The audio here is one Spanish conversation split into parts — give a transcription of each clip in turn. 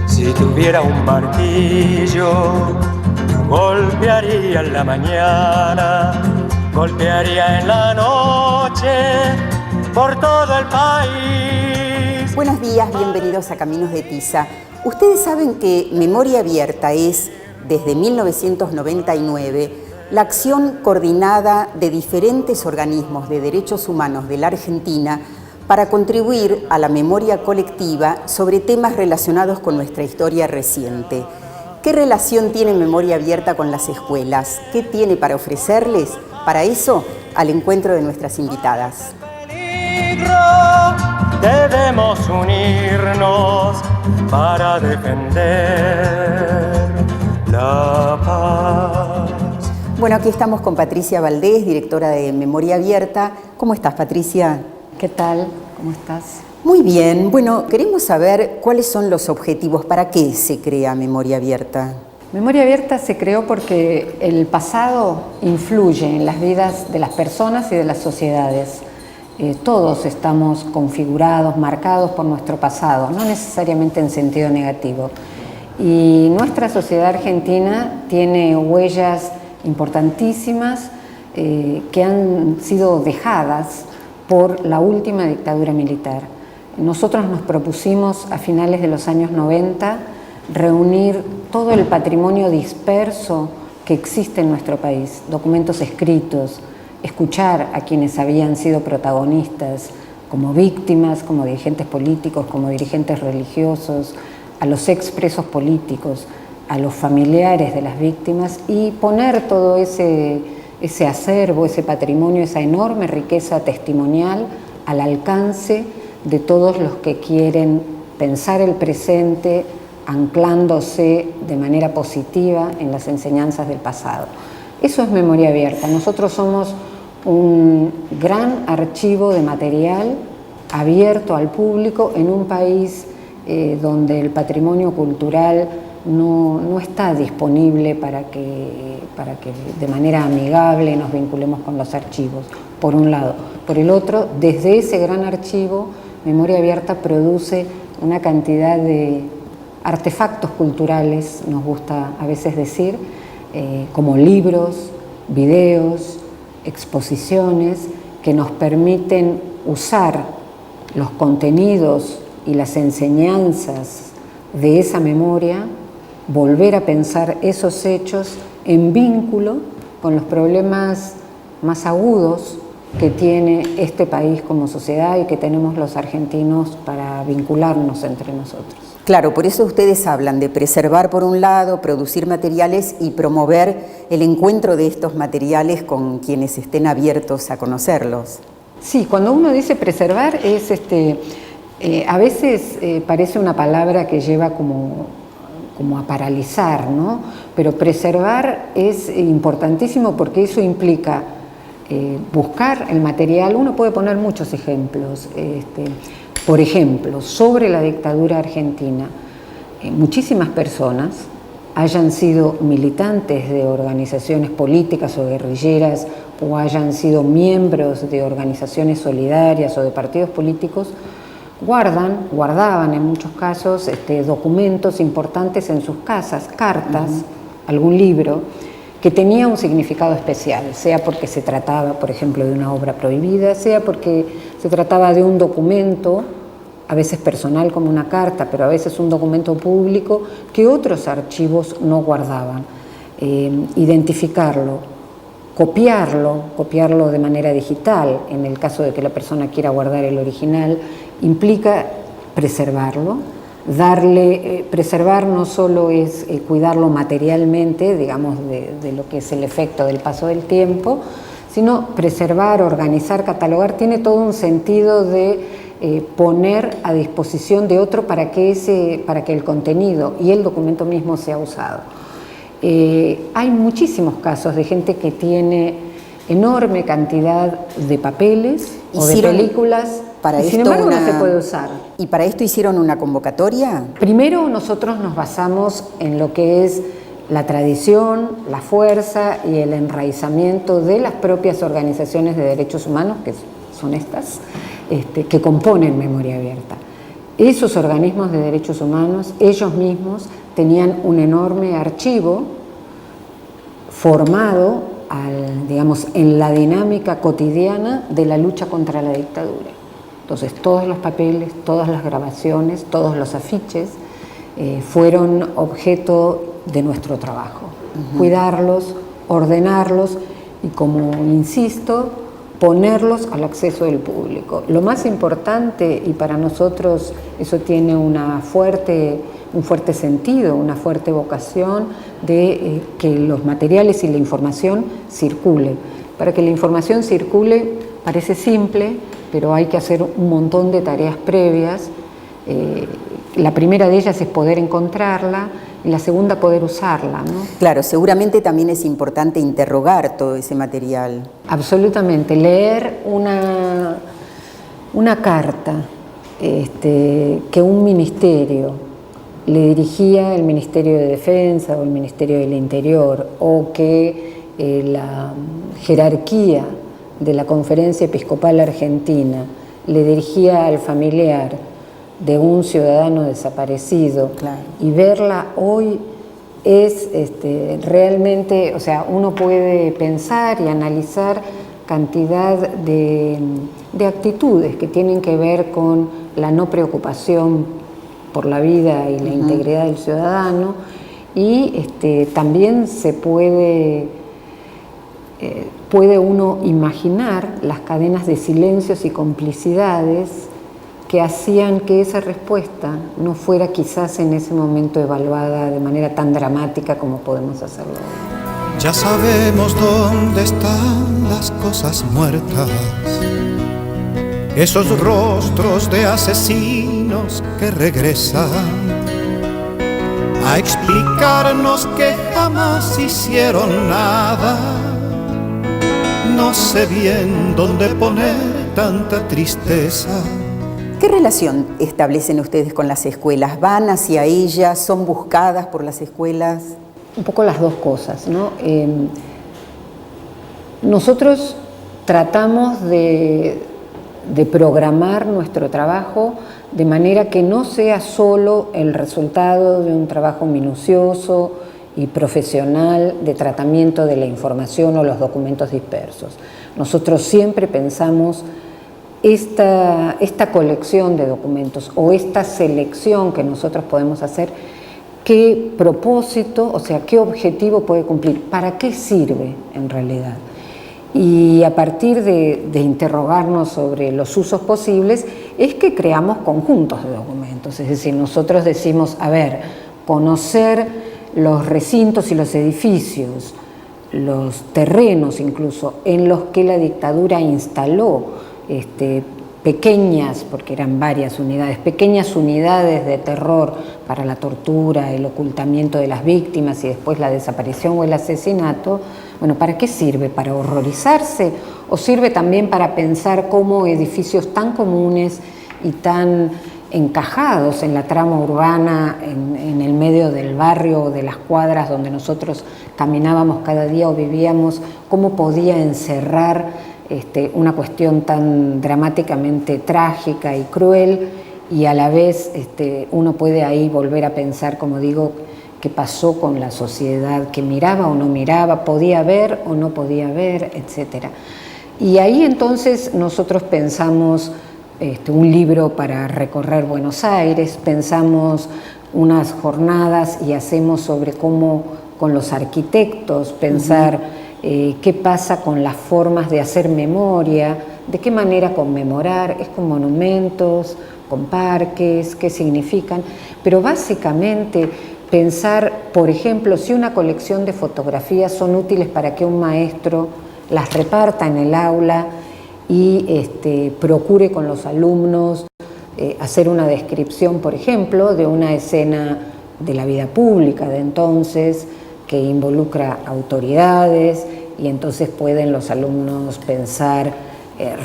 Si tuviera un martillo, golpearía en la mañana, golpearía en la noche, por todo el país. Buenos días, bienvenidos a Caminos de Tiza. Ustedes saben que Memoria Abierta es, desde 1999, la acción coordinada de diferentes organismos de derechos humanos de la Argentina para contribuir a la memoria colectiva sobre temas relacionados con nuestra historia reciente. ¿Qué relación tiene Memoria Abierta con las escuelas? ¿Qué tiene para ofrecerles? Para eso, al encuentro de nuestras invitadas. Debemos unirnos para defender la paz. Bueno, aquí estamos con Patricia Valdés, directora de Memoria Abierta. ¿Cómo estás, Patricia? ¿Qué tal? ¿Cómo estás? Muy bien. Bueno, queremos saber cuáles son los objetivos, para qué se crea Memoria Abierta. Memoria Abierta se creó porque el pasado influye en las vidas de las personas y de las sociedades. Todos estamos configurados, marcados por nuestro pasado, no necesariamente en sentido negativo. Y nuestra sociedad argentina tiene huellas importantísimas que han sido dejadas por la última dictadura militar. Nosotros nos propusimos a finales de los años 90 reunir todo el patrimonio disperso que existe en nuestro país, documentos escritos, escuchar a quienes habían sido protagonistas como víctimas, como dirigentes políticos, como dirigentes religiosos, a los expresos políticos, a los familiares de las víctimas y poner todo ese acervo, ese patrimonio, esa enorme riqueza testimonial al alcance de todos los que quieren pensar el presente anclándose de manera positiva en las enseñanzas del pasado. Eso es Memoria Abierta. Nosotros somos un gran archivo de material abierto al público en un país donde el patrimonio cultural no está disponible para que de manera amigable nos vinculemos con los archivos, por un lado. Por el otro, desde ese gran archivo, Memoria Abierta produce una cantidad de artefactos culturales, nos gusta a veces decir, como libros, videos, exposiciones, que nos permiten usar los contenidos y las enseñanzas de esa memoria, volver a pensar esos hechos en vínculo con los problemas más agudos que tiene este país como sociedad y que tenemos los argentinos para vincularnos entre nosotros. Claro, por eso ustedes hablan de preservar por un lado, producir materiales y promover el encuentro de estos materiales con quienes estén abiertos a conocerlos. Sí, cuando uno dice preservar es a veces parece una palabra que lleva como a paralizar, ¿no? Pero preservar es importantísimo porque eso implica buscar el material. Uno puede poner muchos ejemplos. Por ejemplo, sobre la dictadura argentina, muchísimas personas, hayan sido militantes de organizaciones políticas o guerrilleras o hayan sido miembros de organizaciones solidarias o de partidos políticos, guardaban en muchos casos documentos importantes en sus casas, cartas, algún libro, que tenía un significado especial, sea porque se trataba, por ejemplo, de una obra prohibida, sea porque se trataba de un documento, a veces personal como una carta, pero a veces un documento público que otros archivos no guardaban. Identificarlo, copiarlo de manera digital, en el caso de que la persona quiera guardar el original, implica preservarlo. Preservar no solo es cuidarlo materialmente, digamos, de lo que es el efecto del paso del tiempo, sino preservar, organizar, catalogar, tiene todo un sentido de poner a disposición de otro para que el contenido y el documento mismo sea usado. Hay muchísimos casos de gente que tiene enorme cantidad de papeles o de películas para y sin embargo no se puede usar. ¿Y para esto hicieron una convocatoria? Primero nosotros nos basamos en lo que es la tradición, la fuerza y el enraizamiento de las propias organizaciones de derechos humanos, que son estas, que componen Memoria Abierta. Esos organismos de derechos humanos, ellos mismos tenían un enorme archivo formado digamos, en la dinámica cotidiana de la lucha contra la dictadura. Entonces, todos los papeles, todas las grabaciones, todos los afiches fueron objeto de nuestro trabajo. Cuidarlos, ordenarlos y, como insisto, ponerlos al acceso del público. Lo más importante, y para nosotros eso tiene un fuerte sentido, una fuerte vocación de que los materiales y la información circulen. Para que la información circule parece simple, pero hay que hacer un montón de tareas previas. La primera de ellas es poder encontrarla y la segunda poder usarla, ¿no? Claro, seguramente también es importante interrogar todo ese material. Absolutamente, leer una carta que un ministerio le dirigía el Ministerio de Defensa o el Ministerio del Interior, o que la jerarquía de la Conferencia Episcopal Argentina le dirigía al familiar de un ciudadano desaparecido, claro, y verla hoy es realmente, o sea, uno puede pensar y analizar cantidad de actitudes que tienen que ver con la no preocupación por la vida y la integridad del ciudadano, y también se puede uno imaginar las cadenas de silencios y complicidades que hacían que esa respuesta no fuera quizás en ese momento evaluada de manera tan dramática como podemos hacerlo hoy. Ya sabemos dónde están las cosas muertas, esos rostros de asesinos que regresan a explicarnos que jamás hicieron nada. No sé bien dónde poner tanta tristeza. ¿Qué relación establecen ustedes con las escuelas? ¿Van hacia ellas? ¿Son buscadas por las escuelas? Un poco las dos cosas, ¿no? Nosotros tratamos de programar nuestro trabajo de manera que no sea solo el resultado de un trabajo minucioso y profesional de tratamiento de la información o los documentos dispersos. Nosotros siempre pensamos esta colección de documentos o esta selección que nosotros podemos hacer, qué propósito, o sea, qué objetivo puede cumplir, para qué sirve en realidad. Y a partir de interrogarnos sobre los usos posibles, es que creamos conjuntos de documentos. Es decir, nosotros decimos, a ver, conocer los recintos y los edificios, los terrenos incluso, en los que la dictadura instaló pequeñas, porque eran varias unidades, pequeñas unidades de terror para la tortura, el ocultamiento de las víctimas y después la desaparición o el asesinato. Bueno, ¿para qué sirve? ¿Para horrorizarse? ¿O sirve también para pensar cómo edificios tan comunes y tan encajados en la trama urbana, en el medio del barrio o de las cuadras donde nosotros caminábamos cada día o vivíamos, cómo podía encerrar una cuestión tan dramáticamente trágica y cruel, y a la vez uno puede ahí volver a pensar, como digo, qué pasó con la sociedad, que miraba o no miraba, podía ver o no podía ver, etc. Y ahí entonces nosotros pensamos un libro para recorrer Buenos Aires, pensamos unas jornadas y hacemos sobre cómo con los arquitectos pensar qué pasa con las formas de hacer memoria, de qué manera conmemorar, es con monumentos, con parques, qué significan, pero básicamente pensar, por ejemplo, si una colección de fotografías son útiles para que un maestro las reparta en el aula y procure con los alumnos hacer una descripción, por ejemplo, de una escena de la vida pública de entonces, que involucra autoridades, y entonces pueden los alumnos pensar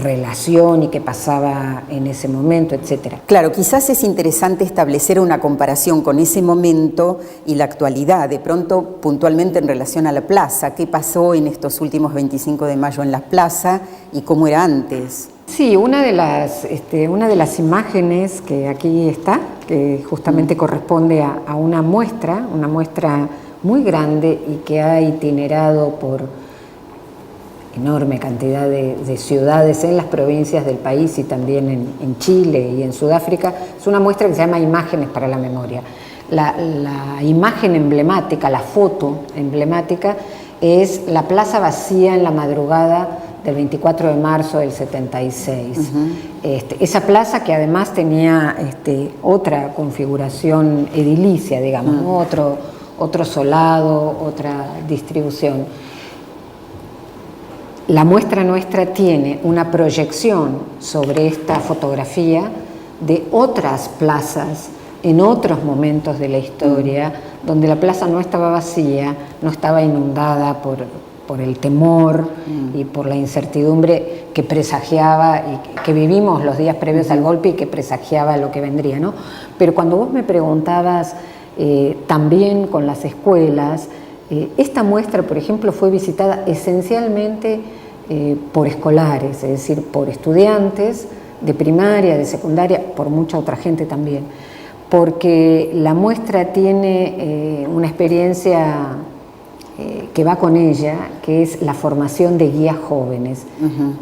relación y qué pasaba en ese momento, etc. Claro, quizás es interesante establecer una comparación con ese momento y la actualidad, de pronto puntualmente en relación a la plaza, qué pasó en estos últimos 25 de mayo en la plaza y cómo era antes. Sí, una de las imágenes que aquí está, que justamente corresponde a una muestra muy grande y que ha itinerado por enorme cantidad de ciudades en las provincias del país y también en Chile y en Sudáfrica. Es una muestra que se llama Imágenes para la Memoria. La imagen emblemática, la foto emblemática, es la plaza vacía en la madrugada del 24 de marzo del 76. Esa plaza que además tenía otra configuración edilicia, digamos, ¿no? otro solado, otra distribución. La muestra nuestra tiene una proyección sobre esta fotografía de otras plazas en otros momentos de la historia, donde la plaza no estaba vacía, no estaba inundada por el temor y por la incertidumbre que presagiaba y que vivimos los días previos al golpe y que presagiaba lo que vendría, ¿no? Pero cuando vos me preguntabas también con las escuelas, esta muestra, por ejemplo, fue visitada esencialmente por escolares, es decir, por estudiantes de primaria, de secundaria, por mucha otra gente también, porque la muestra tiene una experiencia que va con ella, que es la formación de guías jóvenes.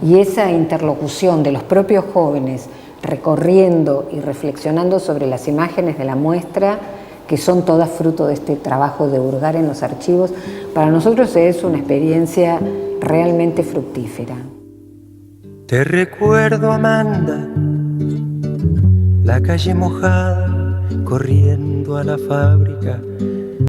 Y esa interlocución de los propios jóvenes recorriendo y reflexionando sobre las imágenes de la muestra, que son todas fruto de este trabajo de hurgar en los archivos, para nosotros es una experiencia realmente fructífera. Te recuerdo, Amanda, la calle mojada, corriendo a la fábrica,